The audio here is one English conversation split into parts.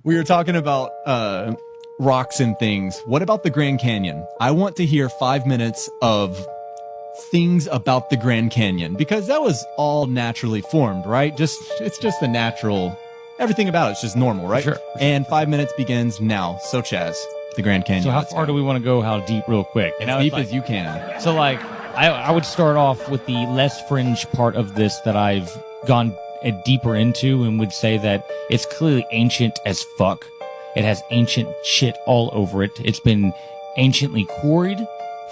We were talking about rocks and things. What about the Grand Canyon? I want to hear 5 minutes of things about the Grand Canyon, because that was all naturally formed, right? It's just a natural, everything about it's just normal, right? Sure. And 5 minutes begins now. So Chaz, the Grand Canyon. So how far do we want to go? How deep, real quick? As deep as you can. So like, I would start off with the less fringe part of this that I've gone deeper into, and would say that it's clearly ancient as fuck. It has ancient shit all over it. It's been anciently quarried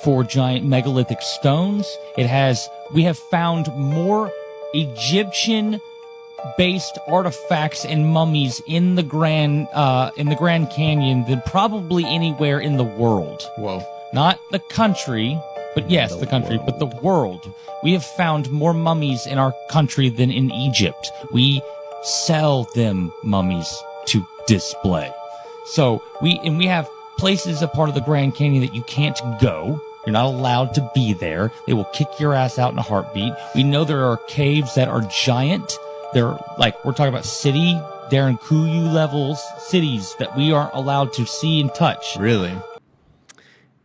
for giant megalithic stones. We have found more Egyptian-based artifacts and mummies in the Grand Canyon than probably anywhere in the world. Whoa. Not the country, but yes, the country, but the world. We have found more mummies in our country than in Egypt. We sell them mummies to display. So we have places a part of the Grand Canyon that you can't go. You're not allowed to be there. They will kick your ass out in a heartbeat. We know there are caves that are giant. They're like, we're talking about city, Darren Kuyu levels, cities that we aren't allowed to see and touch. Really?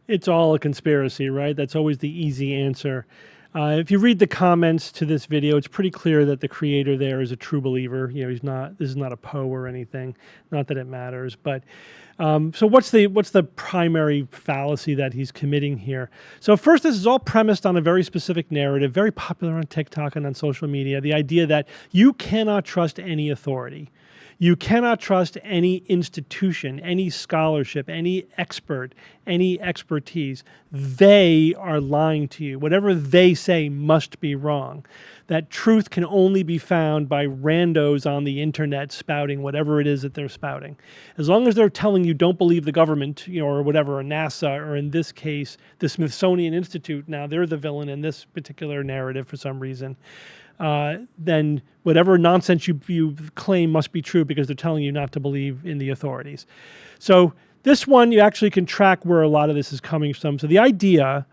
It's all a conspiracy, right? That's always the easy answer. If you read the comments to this video, it's pretty clear that the creator there is a true believer. You know, this is not a Poe or anything. Not that it matters, but so what's the primary fallacy that he's committing here? So first, this is all premised on a very specific narrative, very popular on TikTok and on social media, the idea that you cannot trust any authority. You cannot trust any institution, any scholarship, any expert, any expertise. They are lying to you. Whatever they say must be wrong. That truth can only be found by randos on the internet spouting whatever it is that they're spouting. As long as they're telling you don't believe the government, you know, or whatever, or NASA, or in this case, the Smithsonian Institute, now they're the villain in this particular narrative for some reason, then whatever nonsense you claim must be true because they're telling you not to believe in the authorities. So this one, you actually can track where a lot of this is coming from. So the idea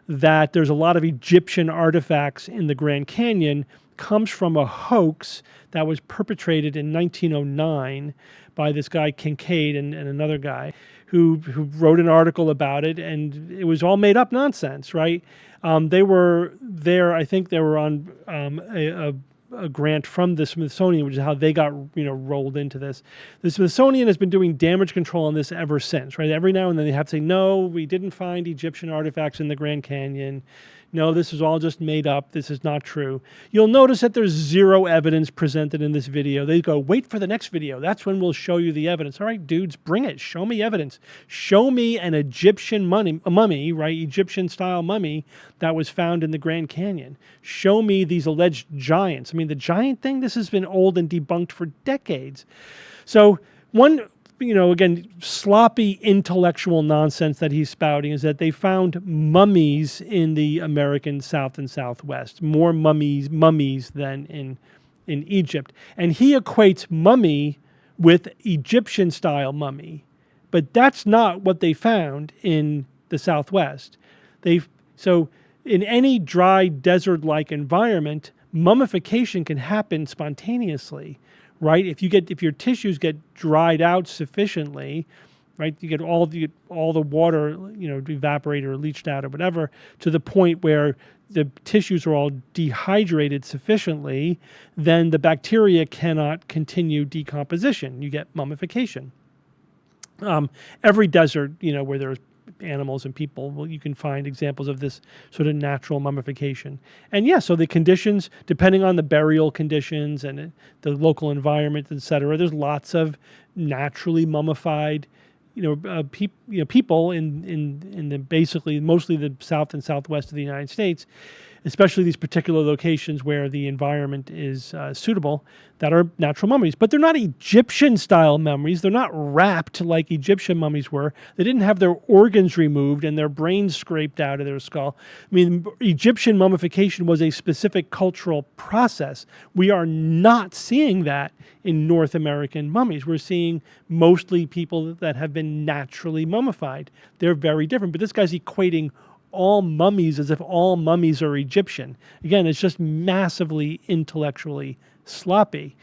that there's a lot of Egyptian artifacts in the Grand Canyon comes from a hoax that was perpetrated in 1909 by this guy Kincaid and another guy who wrote an article about it, and it was all made up nonsense, right? They were there, I think they were on a grant from the Smithsonian, which is how they got, rolled into this. The Smithsonian has been doing damage control on this ever since, right? Every now and then they have to say, no, we didn't find Egyptian artifacts in the Grand Canyon. No, this is all just made up. This is not true. You'll notice that there's zero evidence presented in this video. They go, wait for the next video. That's when we'll show you the evidence. All right, dudes, bring it. Show me evidence. Show me an Egyptian mummy, right? Egyptian-style mummy that was found in the Grand Canyon. Show me these alleged giants. I mean, the giant thing, this has been old and debunked for decades. So one, again, sloppy intellectual nonsense that he's spouting is that they found mummies in the American South and Southwest, more mummies than in Egypt. And he equates mummy with Egyptian-style mummy. But that's not what they found in the Southwest. So in any dry desert-like environment, mummification can happen spontaneously. Right, if your tissues get dried out sufficiently, right, you get all the water, evaporated or leached out or whatever, to the point where the tissues are all dehydrated sufficiently, then the bacteria cannot continue decomposition. You get mummification. Every desert, where there's animals and people, well, you can find examples of this sort of natural mummification. And yeah, so the conditions, depending on the burial conditions and the local environment, etc., there's lots of naturally mummified, people in the basically mostly the South and Southwest of the United States, especially these particular locations where the environment is suitable, that are natural mummies. But they're not Egyptian-style mummies. They're not wrapped like Egyptian mummies were. They didn't have their organs removed and their brains scraped out of their skull. I mean, Egyptian mummification was a specific cultural process. We are not seeing that in North American mummies. We're seeing mostly people that have been naturally mummified. They're very different. But this guy's equating all mummies as if all mummies are Egyptian. Again, it's just massively intellectually sloppy.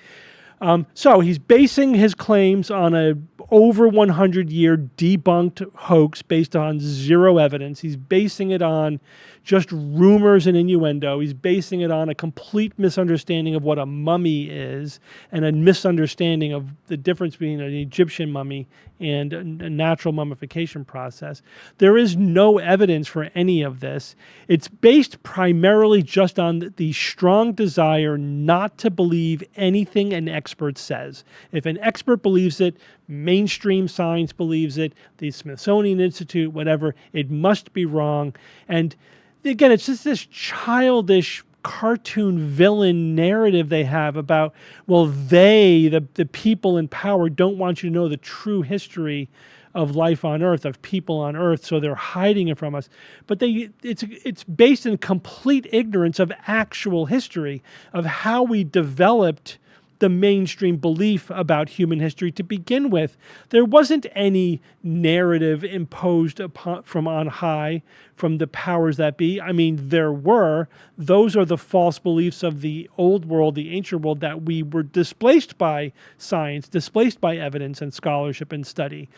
So he's basing his claims on a over 100-year debunked hoax based on zero evidence. He's basing it on just rumors and innuendo. He's basing it on a complete misunderstanding of what a mummy is and a misunderstanding of the difference between an Egyptian mummy and a natural mummification process. There is no evidence for any of this. It's based primarily just on the strong desire not to believe anything an expert says. If an expert believes it, mainstream science believes it, the Smithsonian Institute, whatever, it must be wrong. And again, it's just this childish cartoon villain narrative they have about, well, the people in power don't want you to know the true history of life on Earth, of people on Earth, so they're hiding it from us. But it's based in complete ignorance of actual history, of how we developed the mainstream belief about human history to begin with. There wasn't any narrative imposed upon from on high from the powers that be. I mean, there were. Those are the false beliefs of the old world, the ancient world, that we were displaced by science, displaced by evidence and scholarship and study.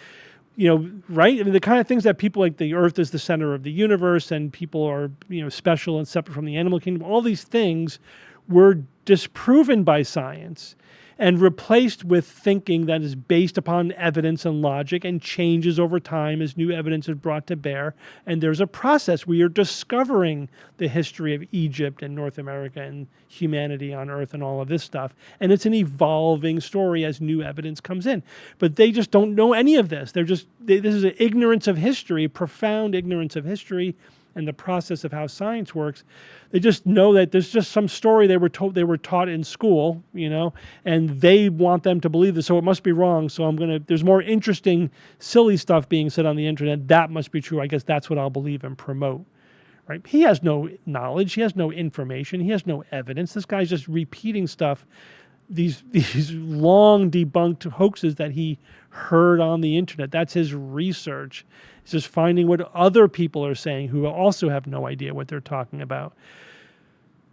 Right? I mean, the kind of things that people like the Earth is the center of the universe and people are, special and separate from the animal kingdom, all these things were disproven by science and replaced with thinking that is based upon evidence and logic and changes over time as new evidence is brought to bear. And there's a process where you're discovering the history of Egypt and North America and humanity on Earth and all of this stuff. And it's an evolving story as new evidence comes in. But they just don't know any of this. This is an ignorance of history, profound ignorance of history and the process of how science works. They just know that there's just some story they were taught in school, and they want them to believe this, so it must be wrong. So there's more interesting, silly stuff being said on the internet. That must be true. I guess that's what I'll believe and promote. Right? He has no knowledge. He has no information. He has no evidence. This guy's just repeating stuff, these long debunked hoaxes that he heard on the internet. That's his research. It's just finding what other people are saying who also have no idea what they're talking about.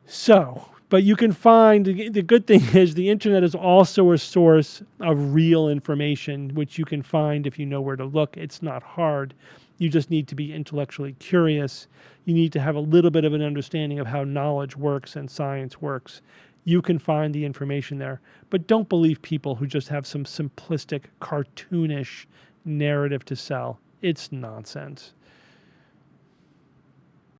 So, but you can find, the good thing is the internet is also a source of real information, which you can find if you know where to look. It's not hard. You just need to be intellectually curious. You need to have a little bit of an understanding of how knowledge works and science works. You can find the information there. But don't believe people who just have some simplistic, cartoonish narrative to sell. It's nonsense.